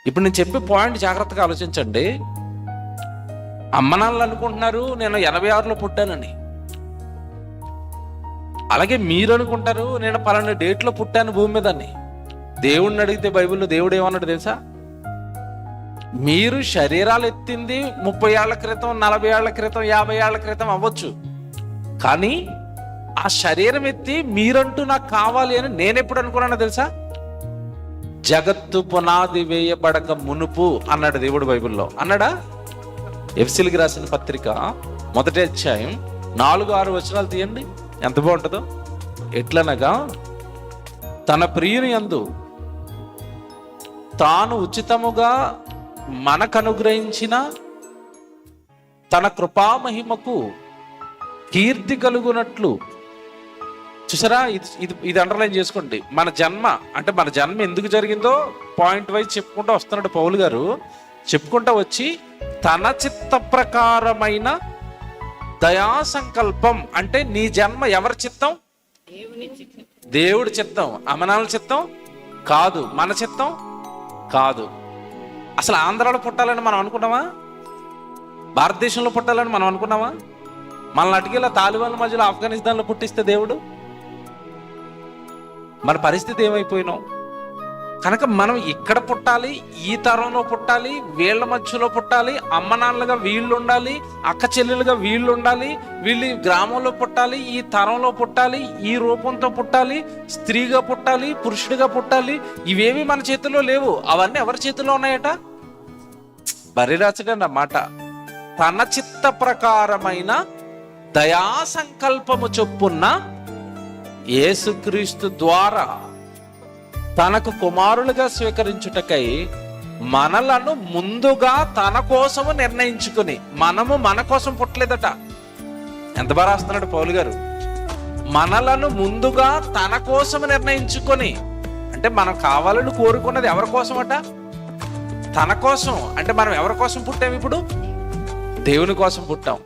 ఇప్పుడు నేను చెప్పే పాయింట్ జాగ్రత్తగా ఆలోచించండి. అమ్మ నాన్నలు అనుకుంటున్నారు నేను 86లో పుట్టానని, అలాగే మీరు అనుకుంటారు నేను పలానా డేట్లో పుట్టాను భూమి మీద అని. దేవుడిని అడిగితే బైబిల్లో దేవుడు ఏమన్నాడు తెలుసా? మీరు శరీరాలు ఎత్తింది 30 ఏళ్ల క్రితం, 40 ఏళ్ల క్రితం, 50 ఏళ్ల క్రితం అవ్వచ్చు, కానీ ఆ శరీరం ఎత్తి మీరంటూ నాకు కావాలి అని నేను ఎప్పుడు అనుకున్నానో తెలుసా? జగత్తు పునాది వేయబడక మునుపు అన్నాడు దేవుడు బైబిల్లో. అన్నాడా? ఎఫెసీయులకు రాసిన పత్రిక 1వ అధ్యాయం 4-6 వచనాలు తీయండి, ఎంత బాగుంటుందో. ఎట్లనగా తన ప్రియుని యందు తాను ఉచితముగా మనకు అనుగ్రహించిన తన కృపామహిమకు కీర్తి కలుగునట్లు. చూసారా? ఇది అండర్లైన్ చేసుకోండి. మన జన్మ ఎందుకు జరిగిందో పాయింట్ వైజ్ చెప్పుకుంటూ వస్తున్నాడు పౌలు గారు. చెప్పుకుంటూ వచ్చి తన చిత్త ప్రకారమైన దయా సంకల్పం అంటే నీ జన్మ ఎవరి చిత్తం? దేవుడి చిత్తం. అమనాల చిత్తం కాదు, మన చిత్తం కాదు. అసలు ఆంధ్రాలో పుట్టాలని మనం అనుకున్నామా? భారతదేశంలో పుట్టాలని మనం అనుకున్నామా? మనల్ని అటుకెళ్ళి తాలిబాన్ల మధ్యలో ఆఫ్ఘనిస్తాన్లో పుట్టిస్తే దేవుడు, మన పరిస్థితి ఏమైపోయినాం? కనుక మనం ఇక్కడ పుట్టాలి, ఈ తరంలో పుట్టాలి, వీళ్ళ మధ్యలో పుట్టాలి, అమ్మ నాన్నలుగా వీళ్ళు ఉండాలి, అక్క చెల్లెలుగా వీళ్ళు ఉండాలి, వీళ్ళు గ్రామంలో పుట్టాలి, ఈ తరంలో పుట్టాలి, ఈ రూపంతో పుట్టాలి, స్త్రీగా పుట్టాలి, పురుషుడిగా పుట్టాలి. ఇవేవి మన చేతిలో లేవు. అవన్నీ ఎవరి చేతిలో ఉన్నాయట? బరిరాచడండి అన్నమాట. తన చిత్త ప్రకారమైన దయా సంకల్పము చొప్పున యేసుక్రీస్తు ద్వారా తనకు కుమారులుగా స్వీకరించుటకై మనలను ముందుగా తన కోసము నిర్ణయించుకుని, మనము మన కోసం పుట్టలేదట. ఎంత బాగా రాస్తున్నాడు పౌలు గారు. మనలను ముందుగా తన కోసము నిర్ణయించుకొని, అంటే మనం కావాలని కోరుకున్నది ఎవరి కోసం అట? తన కోసం. అంటే మనం ఎవరి కోసం పుట్టాం? ఇప్పుడు దేవుని కోసం పుట్టాం.